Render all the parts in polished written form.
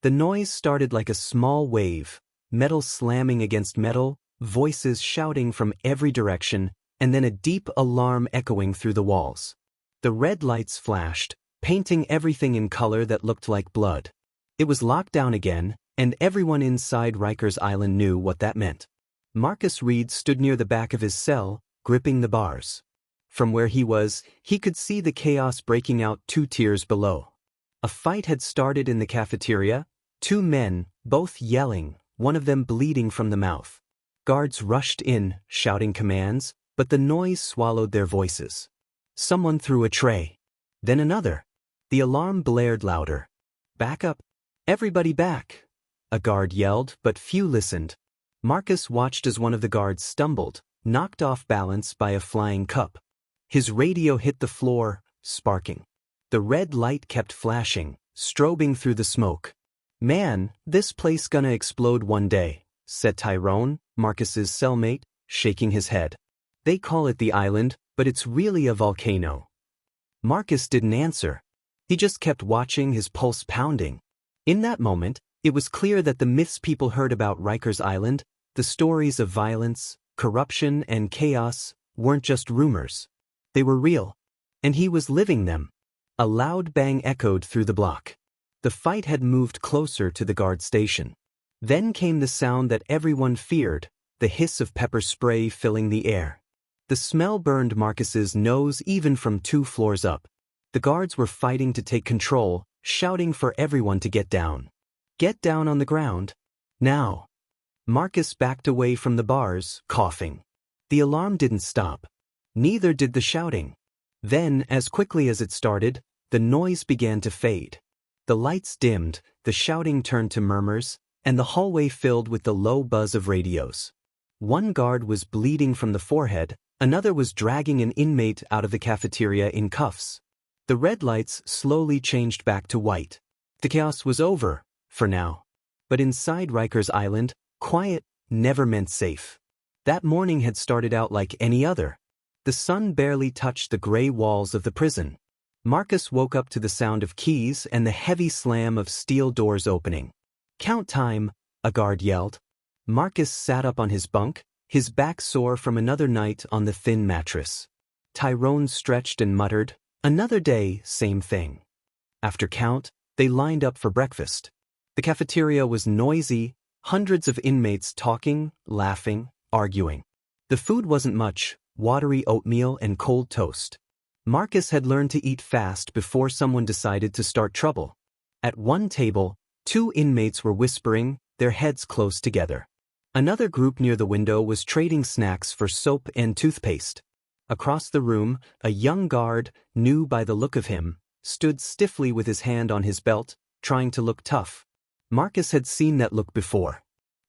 The noise started like a small wave, metal slamming against metal, voices shouting from every direction, and then a deep alarm echoing through the walls. The red lights flashed, painting everything in color that looked like blood. It was locked down again, and everyone inside Rikers Island knew what that meant. Marcus Reed stood near the back of his cell, gripping the bars. From where he was, he could see the chaos breaking out 2 tiers below. A fight had started in the cafeteria, 2 men, both yelling, one of them bleeding from the mouth. Guards rushed in, shouting commands, but the noise swallowed their voices. Someone threw a tray. Then another. The alarm blared louder. "Back up! Everybody back!" a guard yelled, but few listened. Marcus watched as one of the guards stumbled, knocked off balance by a flying cup. His radio hit the floor, sparking. The red light kept flashing, strobing through the smoke. "Man, this place gonna explode one day," said Tyrone, Marcus's cellmate, shaking his head. "They call it the island, but it's really a volcano." Marcus didn't answer. He just kept watching, his pulse pounding. In that moment, it was clear that the myths people heard about Rikers Island, the stories of violence, corruption, and chaos, weren't just rumors. They were real. And he was living them. A loud bang echoed through the block. The fight had moved closer to the guard station. Then came the sound that everyone feared, the hiss of pepper spray filling the air. The smell burned Marcus's nose even from 2 floors up. The guards were fighting to take control, shouting for everyone to get down. "Get down on the ground. Now." Marcus backed away from the bars, coughing. The alarm didn't stop. Neither did the shouting. Then, as quickly as it started, the noise began to fade. The lights dimmed, the shouting turned to murmurs, and the hallway filled with the low buzz of radios. One guard was bleeding from the forehead, another was dragging an inmate out of the cafeteria in cuffs. The red lights slowly changed back to white. The chaos was over, for now. But inside Rikers Island, quiet never meant safe. That morning had started out like any other. The sun barely touched the gray walls of the prison. Marcus woke up to the sound of keys and the heavy slam of steel doors opening. "Count time," a guard yelled. Marcus sat up on his bunk, his back sore from another night on the thin mattress. Tyrone stretched and muttered, "Another day, same thing." After count, they lined up for breakfast. The cafeteria was noisy, hundreds of inmates talking, laughing, arguing. The food wasn't much, watery oatmeal and cold toast. Marcus had learned to eat fast before someone decided to start trouble. At one table, 2 inmates were whispering, their heads close together. Another group near the window was trading snacks for soap and toothpaste. Across the room, a young guard, new by the look of him, stood stiffly with his hand on his belt, trying to look tough. Marcus had seen that look before.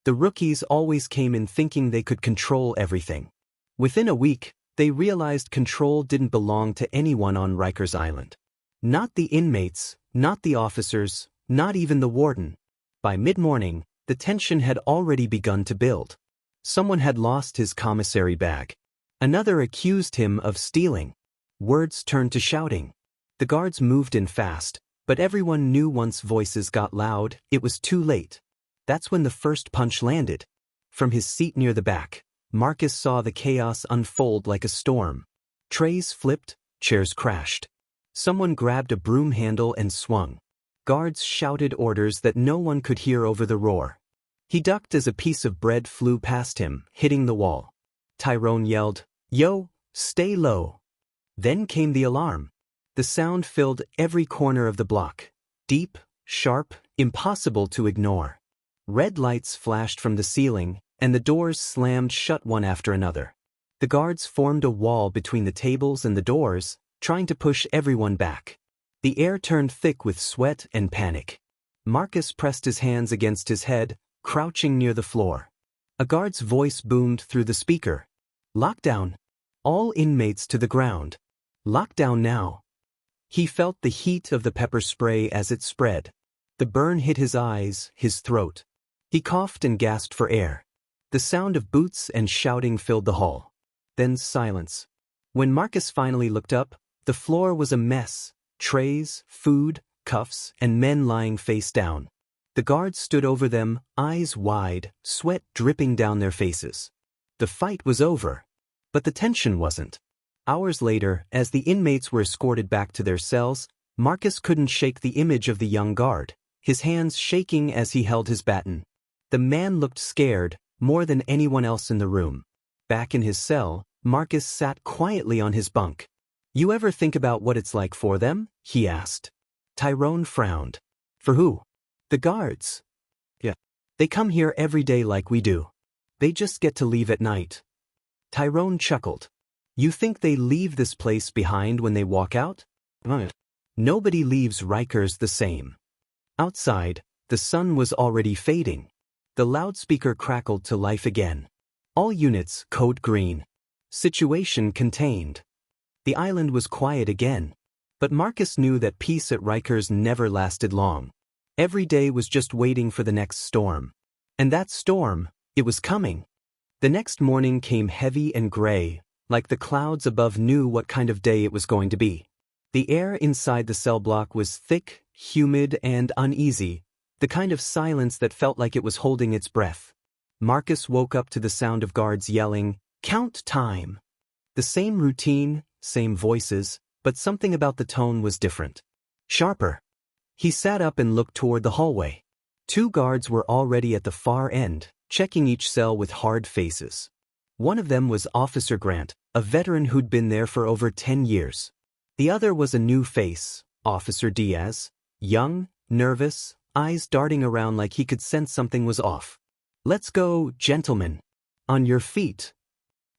The rookies always came in thinking they could control everything. Within a week, they realized control didn't belong to anyone on Rikers Island. Not the inmates, not the officers, not even the warden. By mid-morning, the tension had already begun to build. Someone had lost his commissary bag. Another accused him of stealing. Words turned to shouting. The guards moved in fast, but everyone knew once voices got loud, it was too late. That's when the first punch landed. From his seat near the back, Marcus saw the chaos unfold like a storm. Trays flipped, chairs crashed. Someone grabbed a broom handle and swung. Guards shouted orders that no one could hear over the roar. He ducked as a piece of bread flew past him, hitting the wall. Tyrone yelled, "Yo, stay low." Then came the alarm. The sound filled every corner of the block. Deep, sharp, impossible to ignore. Red lights flashed from the ceiling, and the doors slammed shut one after another. The guards formed a wall between the tables and the doors, trying to push everyone back. The air turned thick with sweat and panic. Marcus pressed his hands against his head, crouching near the floor. A guard's voice boomed through the speaker. "Lockdown. All inmates to the ground. Lockdown now." He felt the heat of the pepper spray as it spread. The burn hit his eyes, his throat. He coughed and gasped for air. The sound of boots and shouting filled the hall. Then silence. When Marcus finally looked up, the floor was a mess. Trays, food, cuffs, and men lying face down. The guards stood over them, eyes wide, sweat dripping down their faces. The fight was over. But the tension wasn't. Hours later, as the inmates were escorted back to their cells, Marcus couldn't shake the image of the young guard, his hands shaking as he held his baton. The man looked scared, more than anyone else in the room. Back in his cell, Marcus sat quietly on his bunk. "You ever think about what it's like for them?" he asked. Tyrone frowned. "For who?" "The guards." "Yeah. They come here every day like we do. They just get to leave at night." Tyrone chuckled. "You think they leave this place behind when they walk out?" "Nobody leaves Rikers the same." Outside, the sun was already fading. The loudspeaker crackled to life again. "All units, code green. Situation contained." The island was quiet again. But Marcus knew that peace at Rikers never lasted long. Every day was just waiting for the next storm. And that storm, it was coming. The next morning came heavy and gray, like the clouds above knew what kind of day it was going to be. The air inside the cell block was thick, humid, and uneasy, the kind of silence that felt like it was holding its breath. Marcus woke up to the sound of guards yelling, "Count time!" The same routine, same voices, but something about the tone was different. Sharper. He sat up and looked toward the hallway. 2 guards were already at the far end, checking each cell with hard faces. One of them was Officer Grant, a veteran who'd been there for over 10 years. The other was a new face, Officer Diaz, young, nervous, eyes darting around like he could sense something was off. "Let's go, gentlemen. On your feet."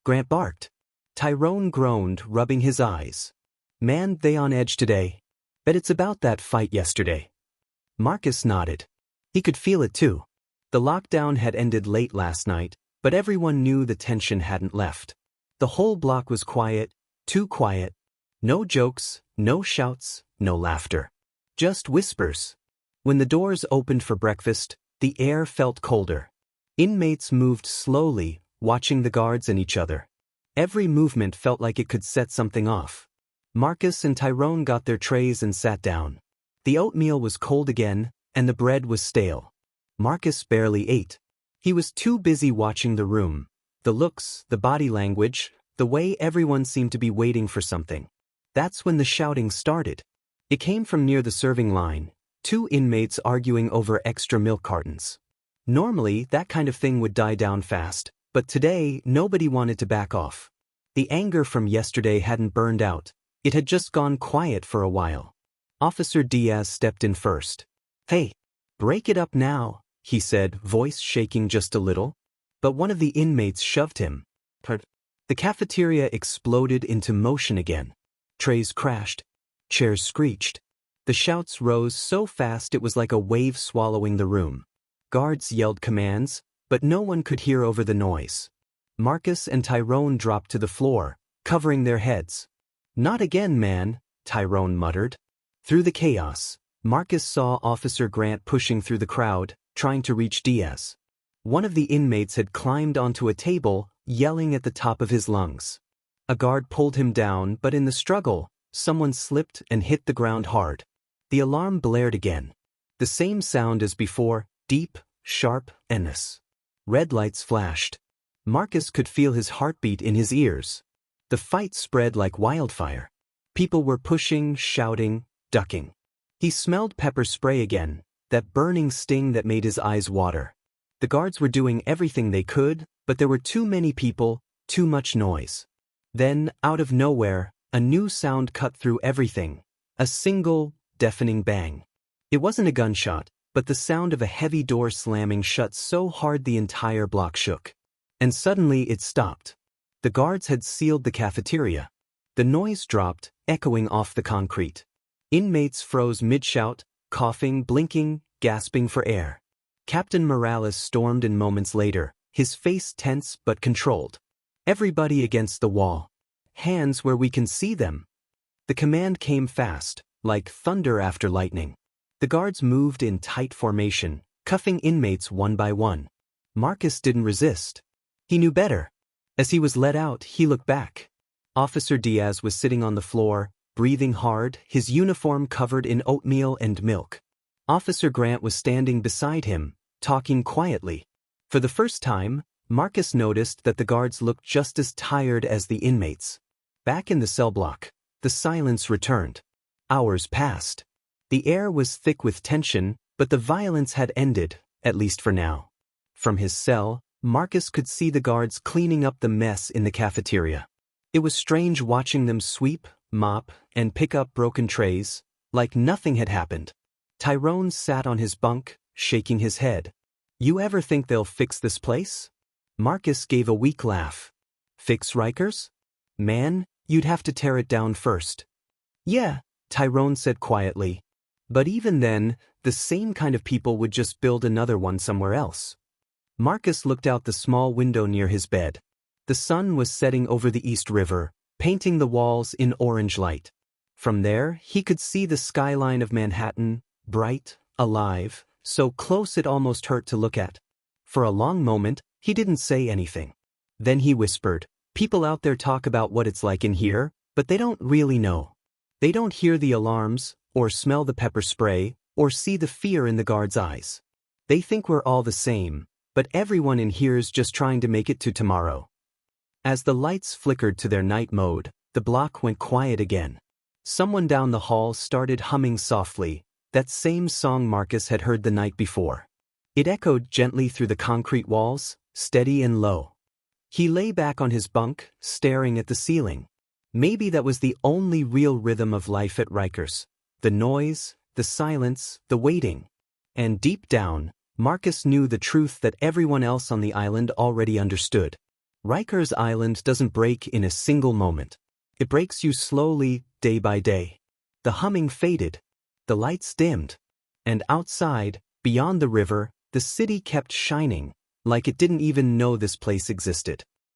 Grant barked. Tyrone groaned, rubbing his eyes. "Man, they on edge today. Bet it's about that fight yesterday." Marcus nodded. He could feel it too. The lockdown had ended late last night, but everyone knew the tension hadn't left. The whole block was quiet, too quiet. No jokes, no shouts, no laughter. Just whispers. When the doors opened for breakfast, the air felt colder. Inmates moved slowly, watching the guards and each other. Every movement felt like it could set something off. Marcus and Tyrone got their trays and sat down. The oatmeal was cold again, and the bread was stale. Marcus barely ate. He was too busy watching the room, the looks, the body language, the way everyone seemed to be waiting for something. That's when the shouting started. It came from near the serving line, 2 inmates arguing over extra milk cartons. Normally, that kind of thing would die down fast, but today, nobody wanted to back off. The anger from yesterday hadn't burned out. It had just gone quiet for a while. Officer Diaz stepped in first. "Hey, break it up now," he said, voice shaking just a little. But one of the inmates shoved him. The cafeteria exploded into motion again. Trays crashed. Chairs screeched. The shouts rose so fast it was like a wave swallowing the room. Guards yelled commands, but no one could hear over the noise. Marcus and Tyrone dropped to the floor, covering their heads. "Not again, man," Tyrone muttered. Through the chaos, Marcus saw Officer Grant pushing through the crowd, trying to reach Diaz. One of the inmates had climbed onto a table, yelling at the top of his lungs. A guard pulled him down, but in the struggle, someone slipped and hit the ground hard. The alarm blared again. The same sound as before, deep, sharp, ominous. Red lights flashed. Marcus could feel his heartbeat in his ears. The fight spread like wildfire. People were pushing, shouting, ducking. He smelled pepper spray again, that burning sting that made his eyes water. The guards were doing everything they could, but there were too many people, too much noise. Then, out of nowhere, a new sound cut through everything. A single, deafening bang. It wasn't a gunshot, but the sound of a heavy door slamming shut so hard the entire block shook. And suddenly it stopped. The guards had sealed the cafeteria. The noise dropped, echoing off the concrete. Inmates froze mid-shout, coughing, blinking, gasping for air. Captain Morales stormed in moments later, his face tense but controlled. "Everybody against the wall. Hands where we can see them." The command came fast, like thunder after lightning. The guards moved in tight formation, cuffing inmates one by one. Marcus didn't resist. He knew better. As he was let out, he looked back. Officer Diaz was sitting on the floor, breathing hard, his uniform covered in oatmeal and milk. Officer Grant was standing beside him, talking quietly. For the first time, Marcus noticed that the guards looked just as tired as the inmates. Back in the cell block, the silence returned. Hours passed. The air was thick with tension, but the violence had ended, at least for now. From his cell, Marcus could see the guards cleaning up the mess in the cafeteria. It was strange watching them sweep, mop, and pick up broken trays, like nothing had happened. Tyrone sat on his bunk, shaking his head. "You ever think they'll fix this place?" Marcus gave a weak laugh. "Fix Rikers? Man, you'd have to tear it down first." "Yeah," Tyrone said quietly. "But even then, the same kind of people would just build another one somewhere else." Marcus looked out the small window near his bed. The sun was setting over the East River, painting the walls in orange light. From there, he could see the skyline of Manhattan, bright, alive, so close it almost hurt to look at. For a long moment, he didn't say anything. Then he whispered, "People out there talk about what it's like in here, but they don't really know. They don't hear the alarms, or smell the pepper spray, or see the fear in the guards' eyes. They think we're all the same, but everyone in here's just trying to make it to tomorrow." As the lights flickered to their night mode, the block went quiet again. Someone down the hall started humming softly, that same song Marcus had heard the night before. It echoed gently through the concrete walls, steady and low. He lay back on his bunk, staring at the ceiling. Maybe that was the only real rhythm of life at Rikers. The noise, the silence, the waiting. And deep down, Marcus knew the truth that everyone else on the island already understood. Rikers Island doesn't break in a single moment. It breaks you slowly, day by day. The humming faded. The lights dimmed. And outside, beyond the river, the city kept shining, like it didn't even know this place existed.